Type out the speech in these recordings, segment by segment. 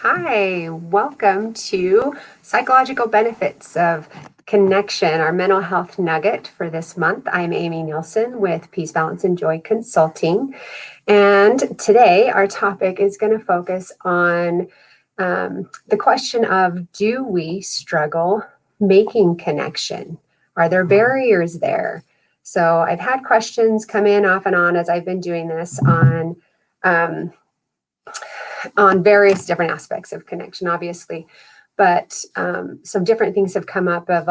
Hi, welcome to Psychological Benefits of Connection, our mental health nugget for this month. I'm Amy Nielson with Peace, Balance, and Joy Consulting. And today our topic is going to focus on the question of, do we struggle making connection? Are there barriers there? So I've had questions come in off and on as I've been doing this on various different aspects of connection, obviously. But some different things have come up of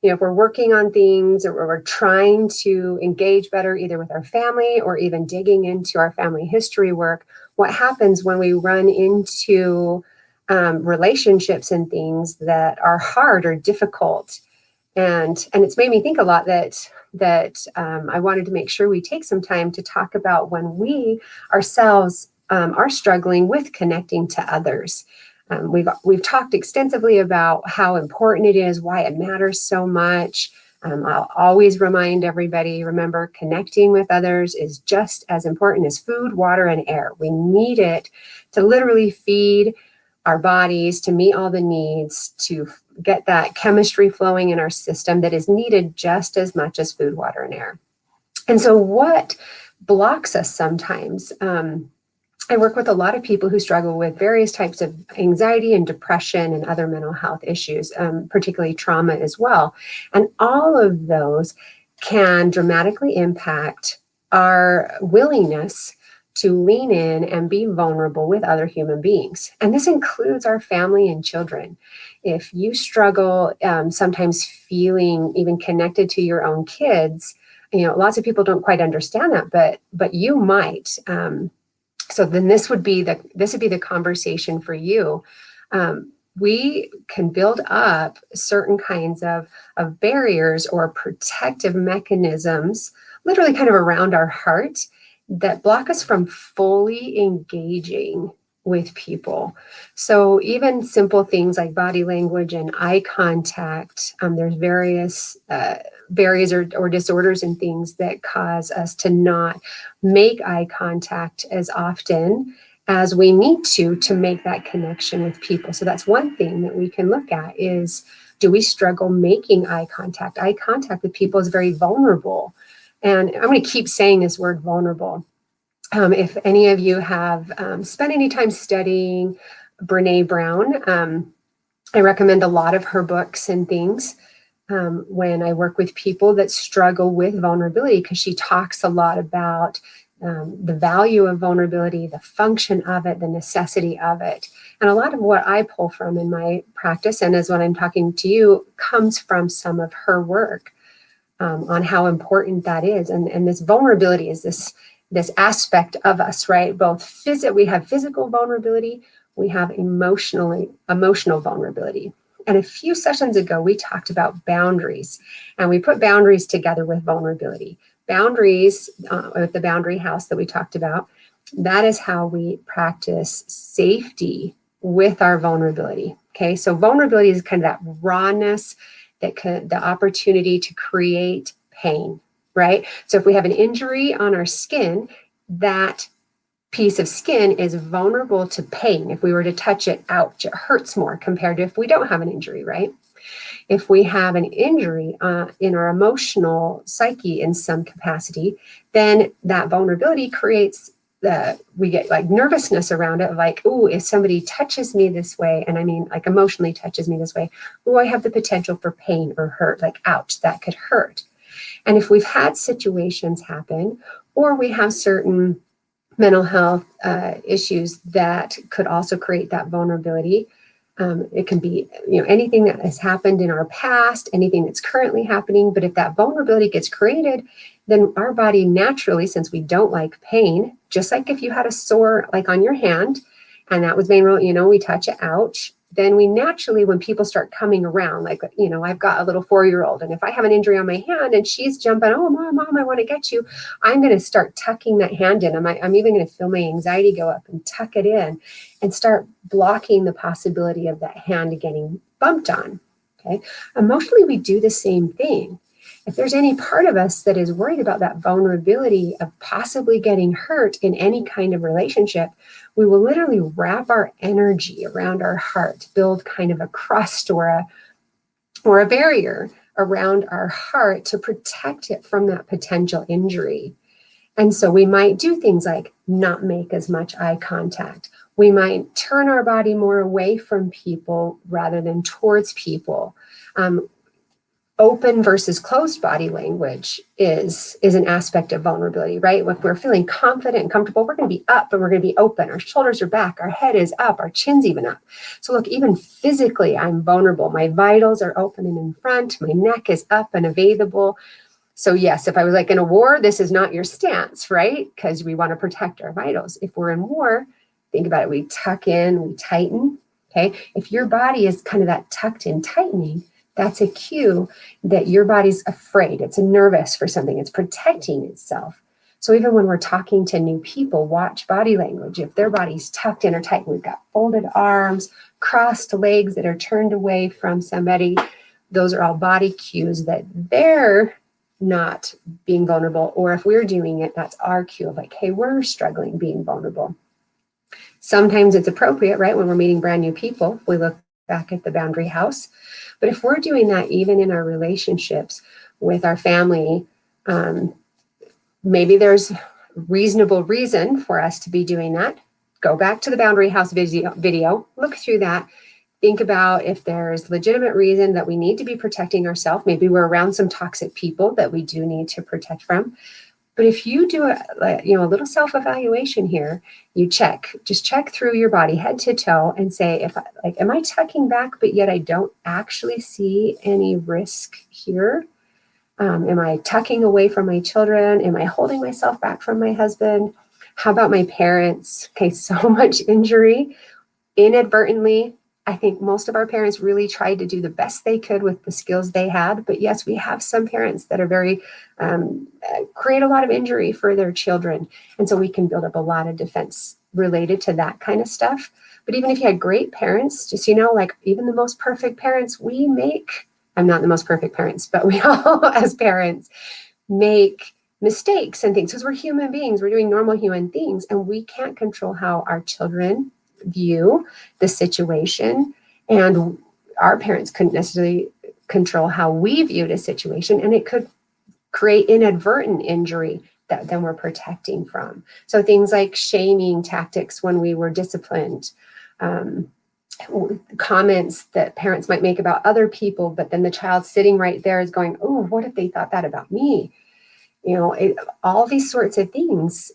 if we're working on things or we're trying to engage better, either with our family or even digging into our family history work, what happens when we run into relationships and things that are hard or difficult? And it's made me think a lot that I wanted to make sure we take some time to talk about when we ourselves are struggling with connecting to others. We've talked extensively about how important it is, why it matters so much. I'll always remind everybody, remember, connecting with others is just as important as food, water, and air. We need it to literally feed our bodies, to meet all the needs, to get that chemistry flowing in our system that is needed just as much as food, water, and air. And so what blocks us sometimes? I work with a lot of people who struggle with various types of anxiety and depression and other mental health issues, particularly trauma as well. And all of those can dramatically impact our willingness to lean in and be vulnerable with other human beings. And this includes our family and children. If you struggle sometimes feeling even connected to your own kids, lots of people don't quite understand that, but you might. So then this would be the conversation for you. We can build up certain kinds of barriers or protective mechanisms, literally kind of around our heart, that block us from fully engaging with people. So even simple things like body language and eye contact, there's various barriers or disorders and things that cause us to not make eye contact as often as we need to make that connection with people. So that's one thing that we can look at is, do we struggle making eye contact? Eye contact with people is very vulnerable. And I'm going to keep saying this word vulnerable. If any of you have spent any time studying Brene Brown, I recommend a lot of her books and things when I work with people that struggle with vulnerability, because she talks a lot about the value of vulnerability, the function of it, the necessity of it. And a lot of what I pull from in my practice, and as when I'm talking to you, comes from some of her work on how important that is. And this vulnerability is this aspect of us, right? We have physical vulnerability, we have emotional vulnerability. And a few sessions ago, we talked about boundaries, and we put boundaries together with vulnerability. Boundaries, with the boundary house that we talked about, that is how we practice safety with our vulnerability. Okay, so vulnerability is kind of that rawness, the opportunity to create pain, right? So if we have an injury on our skin, that piece of skin is vulnerable to pain. If we were to touch it, ouch, it hurts more compared to if we don't have an injury, right? If we have an injury in our emotional psyche in some capacity, then that vulnerability creates we get like nervousness around it, like, oh, if somebody touches me this way, and I mean like emotionally touches me this way, oh, I have the potential for pain or hurt, like, ouch, that could hurt. And if we've had situations happen, or we have certain mental health issues that could also create that vulnerability, it can be anything that has happened in our past, anything that's currently happening. But if that vulnerability gets created, then our body naturally, since we don't like pain, just like if you had a sore like on your hand and that was being we touch it, ouch, then we naturally, when people start coming around, like, I've got a little 4-year-old, and if I have an injury on my hand and she's jumping, oh, mom, I want to get you, I'm going to start tucking that hand in. I'm even going to feel my anxiety go up and tuck it in and start blocking the possibility of that hand getting bumped on. Okay. Emotionally, we do the same thing. if there's any part of us that is worried about that vulnerability of possibly getting hurt in any kind of relationship, we will literally wrap our energy around our heart, build kind of a crust or a barrier around our heart to protect it from that potential injury. And so we might do things like not make as much eye contact. We might turn our body more away from people rather than towards people. Open versus closed body language is an aspect of vulnerability, right? If we're feeling confident and comfortable, we're going to be up and we're going to be open. Our shoulders are back, our head is up, our chin's even up. So look, even physically, I'm vulnerable. My vitals are open and in front. My neck is up and available. So yes, if I was like in a war, this is not your stance, right? Because we want to protect our vitals. If we're in war, think about it. We tuck in, we tighten, okay? If your body is kind of that tucked in tightening, that's a cue that your body's afraid. It's nervous for something. It's protecting itself. So even when we're talking to new people, watch body language. If their body's tucked in or tight, we've got folded arms, crossed legs that are turned away from somebody. Those are all body cues that they're not being vulnerable. Or if we're doing it, that's our cue of like, hey, we're struggling being vulnerable. Sometimes it's appropriate, right? When we're meeting brand new people, we look back at the boundary house. But if we're doing that even in our relationships with our family, maybe there's reasonable reason for us to be doing that. Go back to the boundary house video, look through that. Think about if there's legitimate reason that we need to be protecting ourselves. Maybe we're around some toxic people that we do need to protect from. But if you do a little self-evaluation here, you just check through your body head to toe and say, am I tucking back, but yet I don't actually see any risk here? Am I tucking away from my children? Am I holding myself back from my husband? How about my parents? Okay, so much injury inadvertently. I think most of our parents really tried to do the best they could with the skills they had. But yes, we have some parents that are very, create a lot of injury for their children. And so we can build up a lot of defense related to that kind of stuff. But even if you had great parents, just, like even the most perfect parents, I'm not the most perfect parents, but we all as parents make mistakes and things because we're human beings. We're doing normal human things and we can't control how our children view the situation, and our parents couldn't necessarily control how we viewed a situation, and it could create inadvertent injury that then we're protecting from. So things like shaming tactics when we were disciplined, comments that parents might make about other people, but then the child sitting right there is going, oh, what if they thought that about me? All these sorts of things,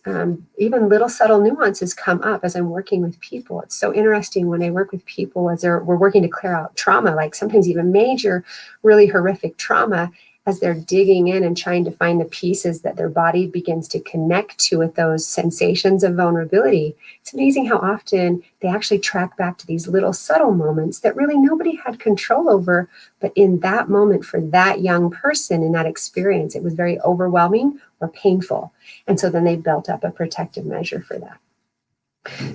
even little subtle nuances come up as I'm working with people. It's so interesting when I work with people as we're working to clear out trauma, like sometimes even major, really horrific trauma, as they're digging in and trying to find the pieces that their body begins to connect to with those sensations of vulnerability. It's amazing how often they actually track back to these little subtle moments that really nobody had control over. But in that moment for that young person in that experience, it was very overwhelming or painful. And so then they built up a protective measure for that.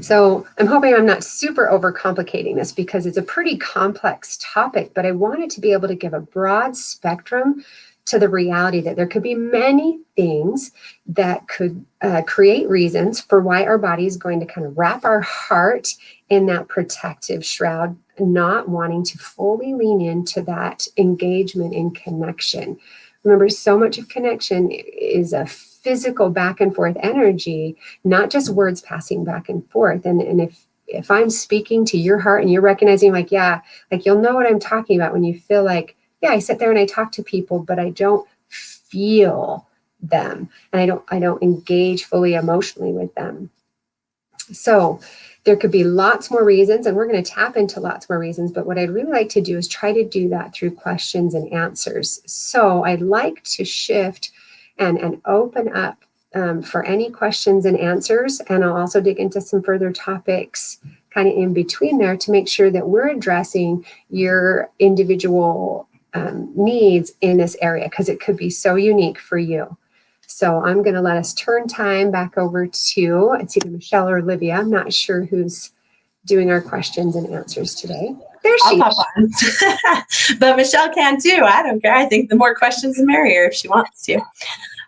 So I'm hoping I'm not super overcomplicating this because it's a pretty complex topic, but I wanted to be able to give a broad spectrum to the reality that there could be many things that could create reasons for why our body is going to kind of wrap our heart in that protective shroud, not wanting to fully lean into that engagement and connection. Remember, so much of connection is a physical back and forth energy, not just words passing back and forth. And if I'm speaking to your heart and you're recognizing like you'll know what I'm talking about when you feel like, yeah, I sit there and I talk to people, but I don't feel them and I don't engage fully emotionally with them. So there could be lots more reasons, and we're going to tap into lots more reasons, but what I'd really like to do is try to do that through questions and answers. So I'd like to shift and open up for any questions and answers, and I'll also dig into some further topics kind of in between there to make sure that we're addressing your individual needs in this area, because it could be so unique for you. So I'm going to let us turn time back over to, it's either Michelle or Olivia. I'm not sure who's doing our questions and answers today. There is I'll she? pop on. But Michelle can too. I don't care. I think the more questions, the merrier if she wants to.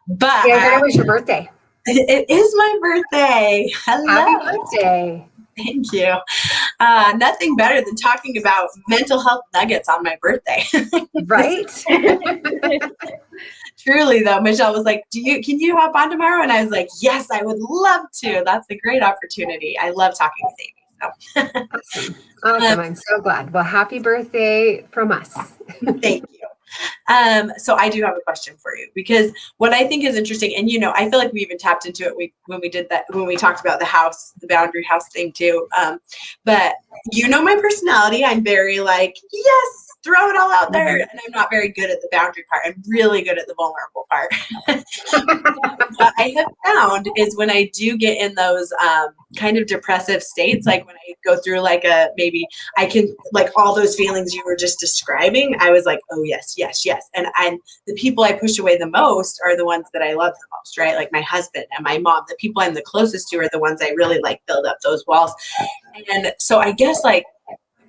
But Yeah, it was your birthday. It is my birthday. Hello. Happy birthday. Thank you. Nothing better than talking about mental health nuggets on my birthday. Right? Truly though, Michelle was like, can you hop on tomorrow? And I was like, yes, I would love to. That's a great opportunity. I love talking with Amy. So. Awesome. I'm so glad. Well, happy birthday from us. Thank you. So I do have a question for you, because what I think is interesting, and I feel like we even tapped into it when we talked about the boundary house thing too. But my personality, I'm very like, yes, throw it all out there. And I'm not very good at the boundary part. I'm really good at the vulnerable part. What I have found is when I do get in those kind of depressive states, like when I go through maybe I can, like all those feelings you were just describing, I was like, oh yes, yes, yes. And the people I push away the most are the ones that I love the most, right? Like my husband and my mom. The people I'm the closest to are the ones I really like build up those walls. And so I guess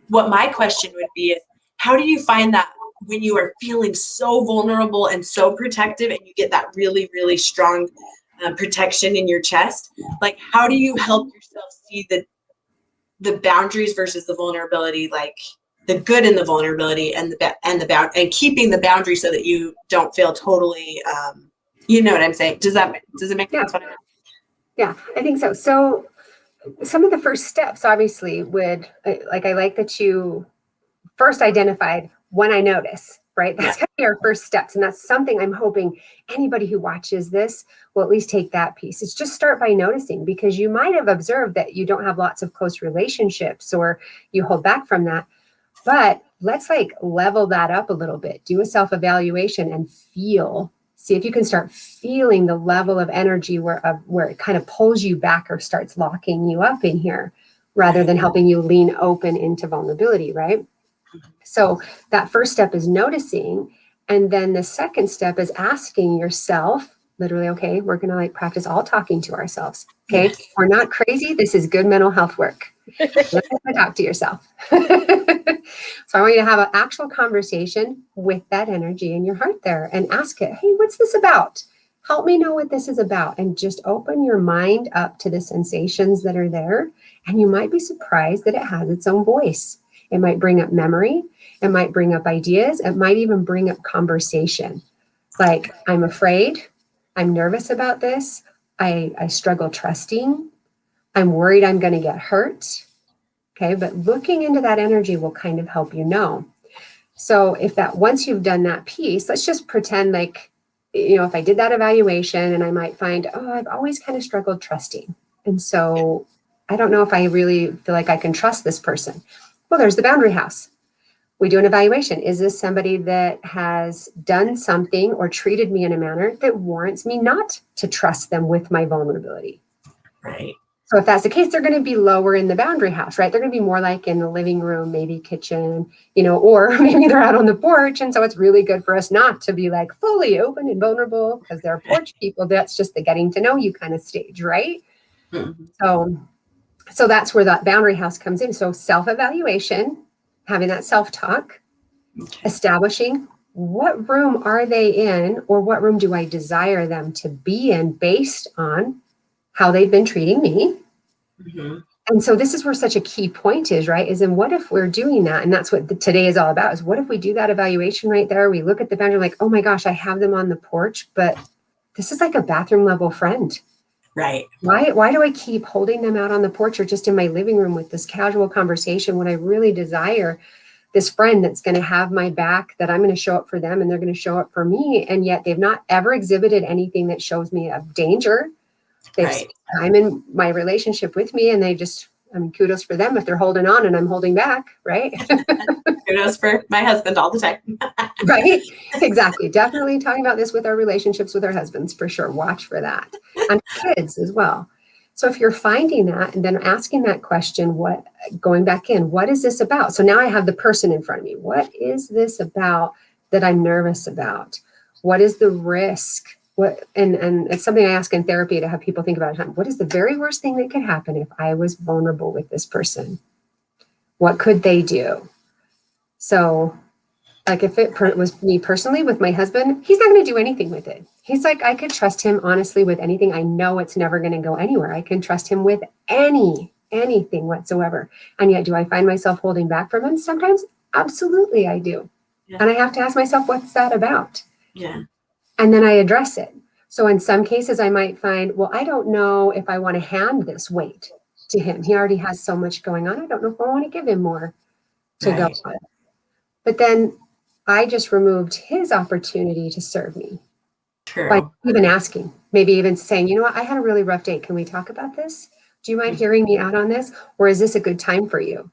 what my question would be is, how do you find that when you are feeling so vulnerable and so protective and you get that really, really strong protection in your chest, like how do you help yourself see the boundaries versus the vulnerability, like the good in the vulnerability and and keeping the boundary so that you don't feel totally, you know what I'm saying? Does it make sense? Yeah, I think so. So some of the first steps obviously I like that you first identified when I notice, right? That's going to be our first steps. And that's something I'm hoping anybody who watches this will at least take that piece. It's just start by noticing, because you might have observed that you don't have lots of close relationships or you hold back from that. But let's level that up a little bit, do a self-evaluation and see if you can start feeling the level of energy where it kind of pulls you back or starts locking you up in here rather than helping you lean open into vulnerability, right? So that first step is noticing. And then the second step is asking yourself, literally, okay, we're going to practice all talking to ourselves. Okay. Yes. We're not crazy. This is good mental health work. Talk to yourself. So I want you to have an actual conversation with that energy in your heart there and ask it, hey, what's this about? Help me know what this is about. And just open your mind up to the sensations that are there. And you might be surprised that it has its own voice. It might bring up memory. It might bring up ideas. It might even bring up conversation. Like, I'm afraid. I'm nervous about this. I struggle trusting. I'm worried I'm going to get hurt. Okay, but looking into that energy will kind of help you know. So once you've done that piece, let's just pretend if I did that evaluation and I might find, I've always kind of struggled trusting. And so I don't know if I really feel like I can trust this person. Well, there's the boundary house. We do an evaluation. Is this somebody that has done something or treated me in a manner that warrants me not to trust them with my vulnerability? Right. So if that's the case, they're going to be lower in the boundary house, right? They're going to be more like in the living room, maybe kitchen, or maybe they're out on the porch. And so it's really good for us not to be fully open and vulnerable because they're porch people. That's just the getting to know you kind of stage, right? Mm-hmm. So that's where that boundary house comes in. So self-evaluation, having that self-talk, establishing what room are they in, or what room do I desire them to be in based on how they've been treating me. Mm-hmm. And so this is where such a key point is, right? Is, and what if we're doing that? And that's what today is all about, is what if we do that evaluation right there? We look at the boundary like, oh my gosh, I have them on the porch, but this is like a bathroom level friend. Right. Why do I keep holding them out on the porch or just in my living room with this casual conversation when I really desire this friend that's going to have my back, that I'm going to show up for them and they're going to show up for me? And yet they've not ever exhibited anything that shows me of danger. They've spent time in my relationship with me, and kudos for them if they're holding on and I'm holding back, right? Kudos for my husband all the time. Right? Exactly. Definitely talking about this with our relationships with our husbands, for sure. Watch for that. And kids as well. So if you're finding that and then asking that question, going back in, what is this about? So now I have the person in front of me. What is this about that I'm nervous about? What is the risk? And it's something I ask in therapy to have people think about it. What is the very worst thing that could happen if I was vulnerable with this person? What could they do? So like if it was me personally with my husband, he's not going to do anything with it. He's like, I could trust him honestly with anything. I know it's never going to go anywhere. I can trust him with anything whatsoever. And yet, do I find myself holding back from him? Sometimes, absolutely, I do. Yeah. And I have to ask myself, what's that about? Yeah. And then I address it. So in some cases, I might find, well, I don't know if I want to hand this weight to him. He already has so much going on. I don't know if I want to give him more to go on. But then I just removed his opportunity to serve me. True. By even asking, maybe even saying, you know what, I had a really rough day. Can we talk about this? Do you mind hearing me out on this? Or is this a good time for you?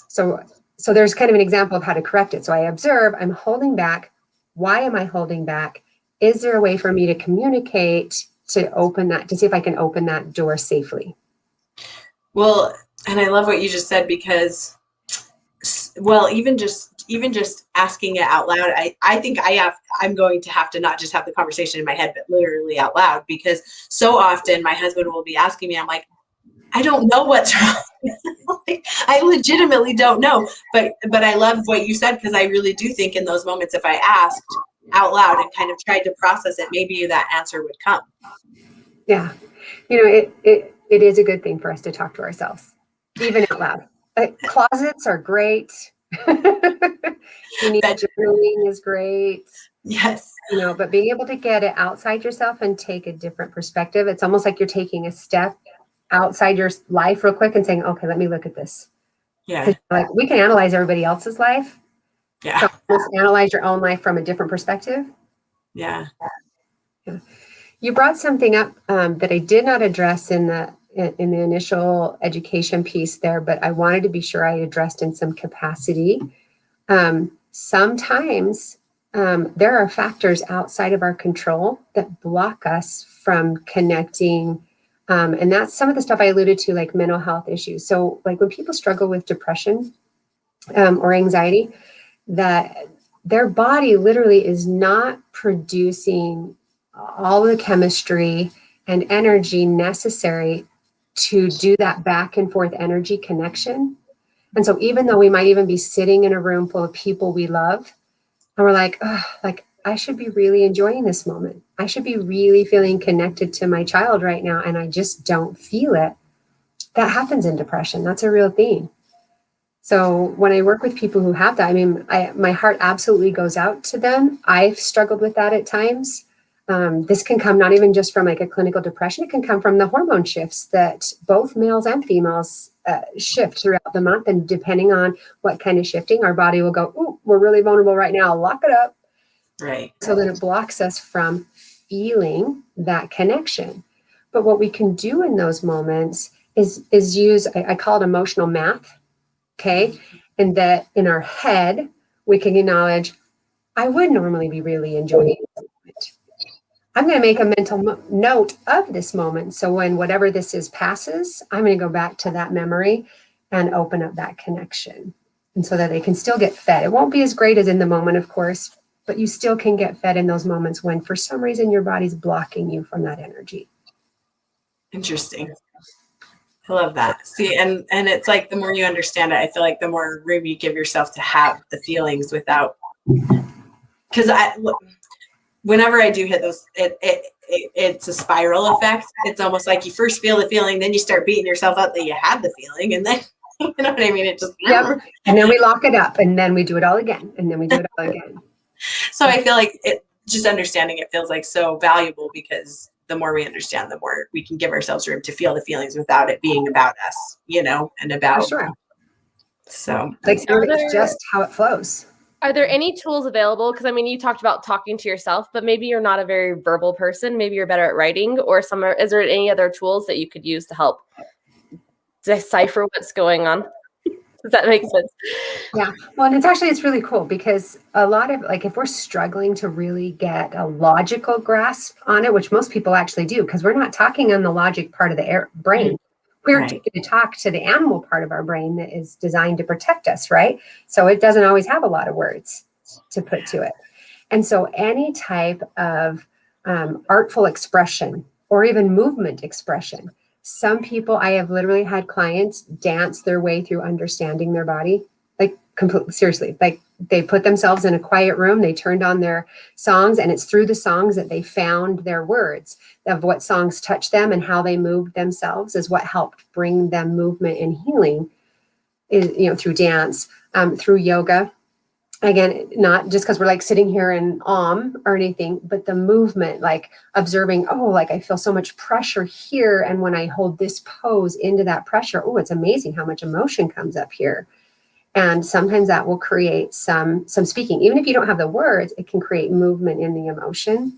So there's kind of an example of how to correct it. So I observe, I'm holding back. Why am I holding back? Is there a way for me to communicate to open that, to see if I can open that door safely? Well, and I love what you just said because, well, even just asking it out loud, I think I'm going to have to not just have the conversation in my head, but literally out loud, because so often my husband will be asking me, I'm like, I don't know what's wrong. Like, I legitimately don't know. But I love what you said, because I really do think in those moments, if I asked out loud and kind of tried to process it, maybe that answer would come. Yeah. You know, it is a good thing for us to talk to ourselves, even out loud. Closets are great. Unique journaling is great. Yes. You know, but being able to get it outside yourself and take a different perspective, it's almost like you're taking a step outside your life real quick and saying, okay, let me look at this. Yeah. Like we can analyze everybody else's life. Yeah. So let's analyze your own life from a different perspective. Yeah. You brought something up that I did not address in the initial education piece there, but I wanted to be sure I addressed in some capacity. Sometimes there are factors outside of our control that block us from connecting. And that's some of the stuff I alluded to, like mental health issues. So like when people struggle with depression or anxiety, that their body literally is not producing all the chemistry and energy necessary to do that back and forth energy connection. And so even though we might even be sitting in a room full of people we love, and we're like, oh, like I should be really enjoying this moment. I should be really feeling connected to my child right now, and I just don't feel it. That happens in depression. That's a real thing. So when I work with people who have that, I mean, my heart absolutely goes out to them. I've struggled with that at times. This can come not even just from like a clinical depression. It can come from the hormone shifts that both males and females shift throughout the month. And depending on what kind of shifting, our body will go, ooh, we're really vulnerable right now. Lock it up. Right. So that it blocks us from feeling that connection. But what we can do in those moments is use, I call it emotional math. Okay. And that in our head, we can acknowledge, I would normally be really enjoying this moment. I'm going to make a mental note of this moment. So when whatever this is passes, I'm going to go back to that memory and open up that connection. And so that they can still get fed. It won't be as great as in the moment, of course, but you still can get fed in those moments when for some reason your body's blocking you from that energy. Interesting. I love that. See, and it's like the more you understand it, I feel like the more room you give yourself to have the feelings without, because whenever I do hit those, it's a spiral effect. It's almost like you first feel the feeling, then you start beating yourself up that you had the feeling, and then you know what I mean? It just And then we lock it up, and then we do it all again, and then we do it all again. So I feel like just understanding it feels like so valuable, because the more we understand, the more we can give ourselves room to feel the feelings without it being about us, you know, and about. For sure. So like it's just how it flows. Are there any tools available? Because I mean, you talked about talking to yourself, but maybe you're not a very verbal person. Maybe you're better at writing, or is there any other tools that you could use to help decipher what's going on? Does that make sense? Yeah. Well, and it's really cool, because a lot of, like, if we're struggling to really get a logical grasp on it, which most people actually do, because we're not talking on the logic part of the brain. We're going to talk to the animal part of our brain that is designed to protect us, right? So it doesn't always have a lot of words to put to it. And so any type of artful expression or even movement expression. Some people, I have literally had clients dance their way through understanding their body, like completely seriously. Like they put themselves in a quiet room, they turned on their songs, and it's through the songs that they found their words of what songs touched them and how they moved themselves is what helped bring them movement and healing, is, through dance, through yoga. Again, not just because we're like sitting here in or anything, but the movement, like observing, oh, like I feel so much pressure here. And when I hold this pose into that pressure, oh, it's amazing how much emotion comes up here. And sometimes that will create some speaking. Even if you don't have the words, it can create movement in the emotion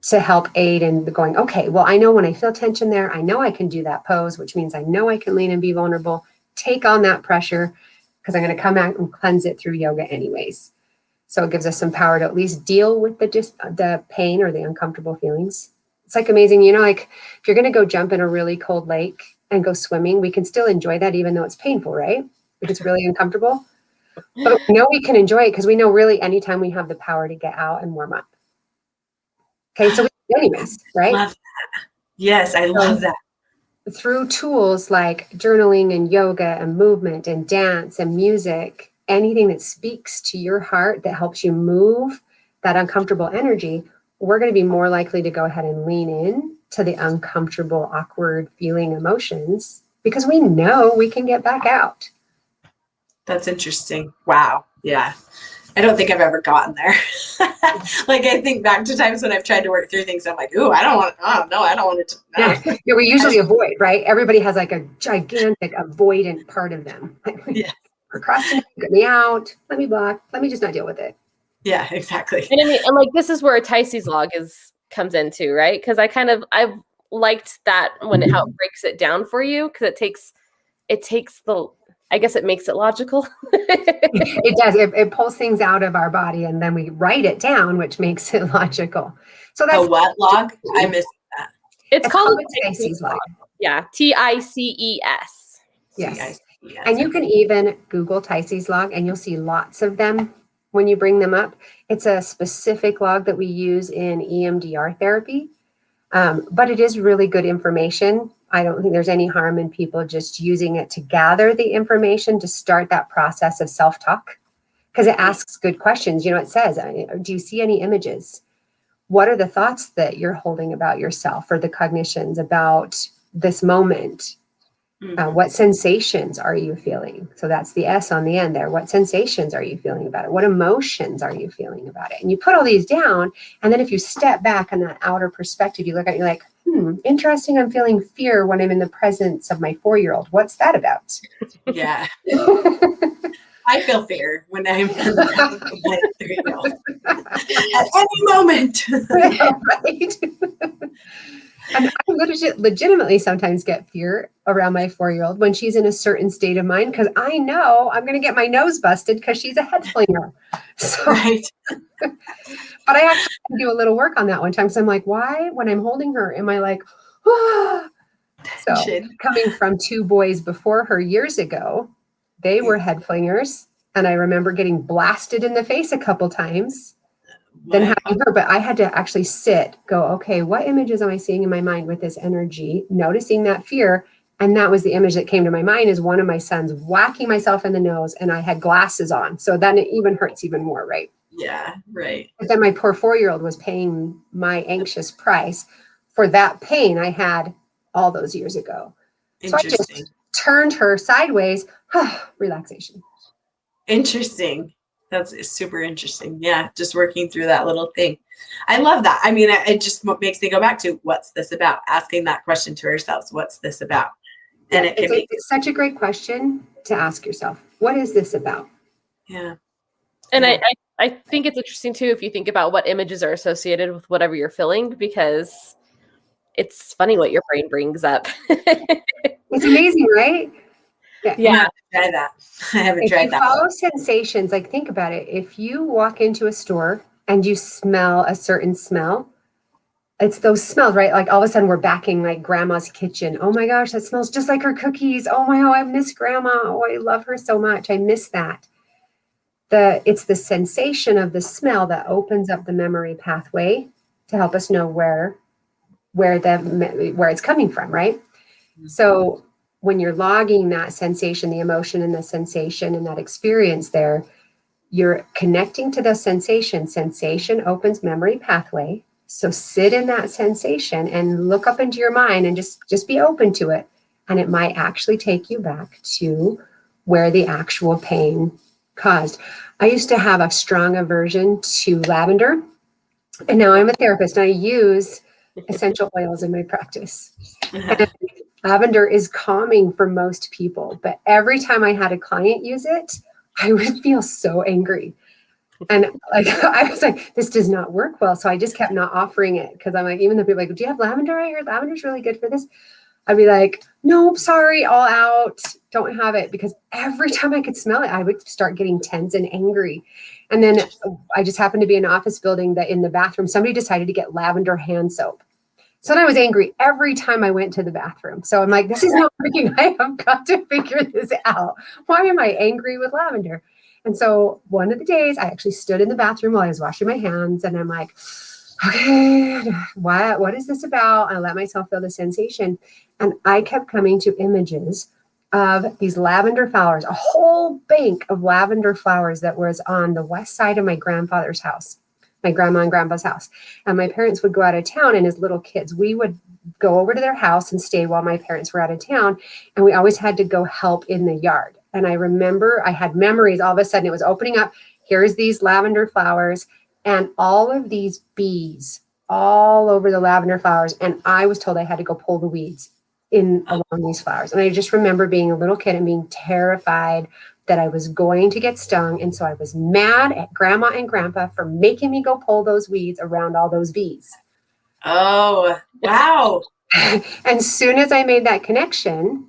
to help aid in the going, okay, well, I know when I feel tension there, I know I can do that pose, which means I know I can lean and be vulnerable, take on that pressure, because I'm going to come out and cleanse it through yoga anyways. So it gives us some power to at least deal with the pain or the uncomfortable feelings. It's like amazing, like if you're going to go jump in a really cold lake and go swimming, we can still enjoy that even though it's painful, right? If it's really uncomfortable. But we know we can enjoy it because we know really anytime we have the power to get out and warm up. Okay, so we do anyways, right? Love that. Yes, I love that. Through tools like journaling and yoga and movement and dance and music, anything that speaks to your heart that helps you move that uncomfortable energy, we're going to be more likely to go ahead and lean in to the uncomfortable, awkward feeling emotions because we know we can get back out. That's interesting. Wow. Yeah. I don't think I've ever gotten there. Like I think back to times when I've tried to work through things. I'm like, ooh, I don't want it to. No. Yeah, we usually avoid, right? Everybody has like a gigantic avoidant part of them. Yeah. Procrastinate, get me out, let me block, let me just not deal with it. Yeah, exactly. And I mean, and like this is where a Pisces log comes into, right? Because I've liked that how it breaks it down for you, because it takes I guess it makes it logical. It does. It pulls things out of our body and then we write it down, which makes it logical. So that's a what log? I missed that. It's called a Pisces log. Yeah, TICES. Yes. And you can even Google Pisces log and you'll see lots of them when you bring them up. It's a specific log that we use in EMDR therapy. But it is really good information. I don't think there's any harm in people just using it to gather the information to start that process of self-talk, because it asks good questions. It says, do you see any images? What are the thoughts that you're holding about yourself or the cognitions about this moment? What sensations are you feeling? So that's the S on the end there. What sensations are you feeling about it? What emotions are you feeling about it? And you put all these down. And then if you step back on that outer perspective, you look at it, you're like, interesting. I'm feeling fear when I'm in the presence of my 4-year-old. What's that about? Yeah. I feel fear when I'm in the presence of my 3-year-old. At any moment. Right. And I legitimately sometimes get fear around my 4-year-old when she's in a certain state of mind, because I know I'm going to get my nose busted because she's a head flinger. So, right. But I actually do a little work on that one time. So I'm like, why, when I'm holding her, am I like, ah? So coming from 2 boys before her years ago, they were head flingers. And I remember getting blasted in the face a couple times. Then having her, but I had to actually go, okay, what images am I seeing in my mind with this energy, noticing that fear? And that was the image that came to my mind, is one of my sons whacking myself in the nose, and I had glasses on. So then it even hurts even more, right? Yeah, right. But then my poor 4-year-old was paying my anxious price for that pain I had all those years ago. So I just turned her sideways, relaxation. Interesting. That's super interesting. Yeah, just working through that little thing. I love that. I mean, it just makes me go back to, what's this about? Asking that question to ourselves. What's this about? And it's such a great question to ask yourself. What is this about? Yeah. And I think it's interesting too if you think about what images are associated with whatever you're feeling, because it's funny what your brain brings up. It's amazing, right? Yeah. Try that. I haven't tried that. Follow sensations. Like, think about it. If you walk into a store and you smell a certain smell, it's those smells, right? Like all of a sudden we're backing like grandma's kitchen. Oh my gosh, that smells just like her cookies. Oh my, I miss grandma. Oh, I love her so much. I miss that. It's the sensation of the smell that opens up the memory pathway to help us know where it's coming from, right? So when you're logging that sensation, the emotion and the sensation and that experience there, you're connecting to the sensation. Sensation opens memory pathway. So sit in that sensation and look up into your mind and just be open to it. And it might actually take you back to where the actual pain caused. I used to have a strong aversion to lavender. And now I'm a therapist and I use essential oils in my practice. And lavender is calming for most people. But every time I had a client use it, I would feel so angry. And like I was like, this does not work well. So I just kept not offering it because I'm like, even though people are like, do you have lavender? I heard lavender's really good for this. I'd be like, nope, sorry, all out, don't have it. Because every time I could smell it, I would start getting tense and angry. And then I just happened to be in an office building that in the bathroom, somebody decided to get lavender hand soap. So then I was angry every time I went to the bathroom. So I'm like, this is not working. I have got to figure this out. Why am I angry with lavender? And so one of the days I actually stood in the bathroom while I was washing my hands and I'm like, okay, what is this about? I let myself feel the sensation. And I kept coming to images of these lavender flowers, a whole bank of lavender flowers that was on the west side of my grandfather's house, my grandma and grandpa's house. And my parents would go out of town, and as little kids, we would go over to their house and stay while my parents were out of town. And we always had to go help in the yard. And I remember I had memories. All of a sudden it was opening up. Here's these lavender flowers and all of these bees all over the lavender flowers. And I was told I had to go pull the weeds in along these flowers. And I just remember being a little kid and being terrified that I was going to get stung. And so I was mad at grandma and grandpa for making me go pull those weeds around all those bees. Oh, wow. And soon as I made that connection,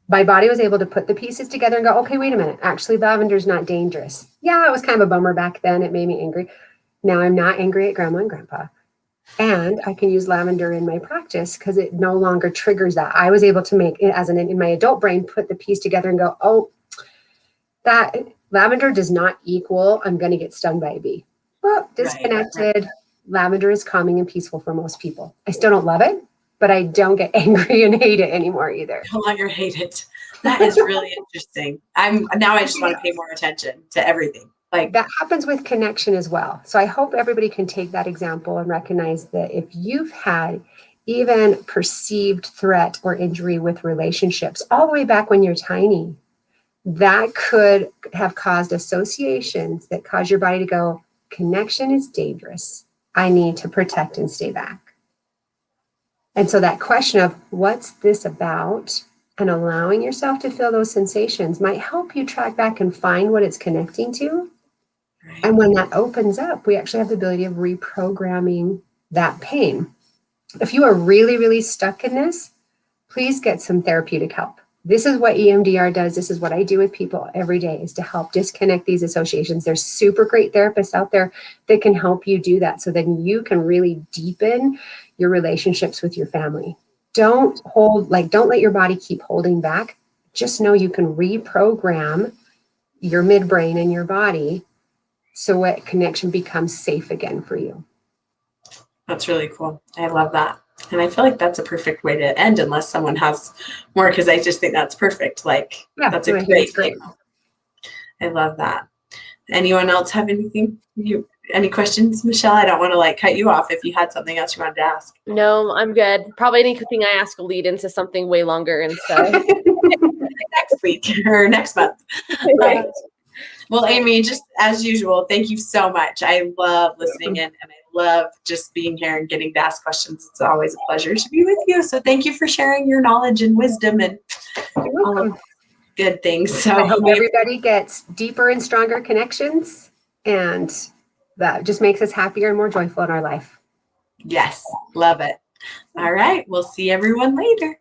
my body was able to put the pieces together and go, okay, wait a minute. Actually, lavender's not dangerous. Yeah, it was kind of a bummer back then. It made me angry. Now I'm not angry at grandma and grandpa. And I can use lavender in my practice because it no longer triggers that. I was able to make it as in my adult brain, put the piece together and go, oh, that lavender does not equal I'm going to get stung by a bee. Well, disconnected. Right. Lavender is calming and peaceful for most people. I still don't love it, but I don't get angry and hate it anymore either. No longer hate it. That is really interesting. I just want to pay more attention to everything. Like that happens with connection as well. So I hope everybody can take that example and recognize that if you've had even perceived threat or injury with relationships all the way back when you're tiny, that could have caused associations that cause your body to go, connection is dangerous. I need to protect and stay back. And so that question of what's this about and allowing yourself to feel those sensations might help you track back and find what it's connecting to. Right. And when that opens up, we actually have the ability of reprogramming that pain. If you are really, really stuck in this, please get some therapeutic help. This is what EMDR does. This is what I do with people every day, is to help disconnect these associations. There's super great therapists out there that can help you do that so then you can really deepen your relationships with your family. Don't let your body keep holding back. Just know you can reprogram your midbrain and your body so what connection becomes safe again for you. That's really cool. I love that. And I feel like that's a perfect way to end unless someone has more, because I just think that's perfect. Like, yeah, that's a great. I love that. Anyone else have anything? Any questions, Michelle? I don't want to cut you off if you had something else you wanted to ask. No, I'm good. Probably anything I ask will lead into something way longer. And so next week or next month. Right. Well, Amy, just as usual, thank you so much. I love listening in and I love just being here and getting to ask questions. It's always a pleasure to be with you. So thank you for sharing your knowledge and wisdom and all of good things. So I hope everybody gets deeper and stronger connections, and that just makes us happier and more joyful in our life. Yes, love it. All right. We'll see everyone later.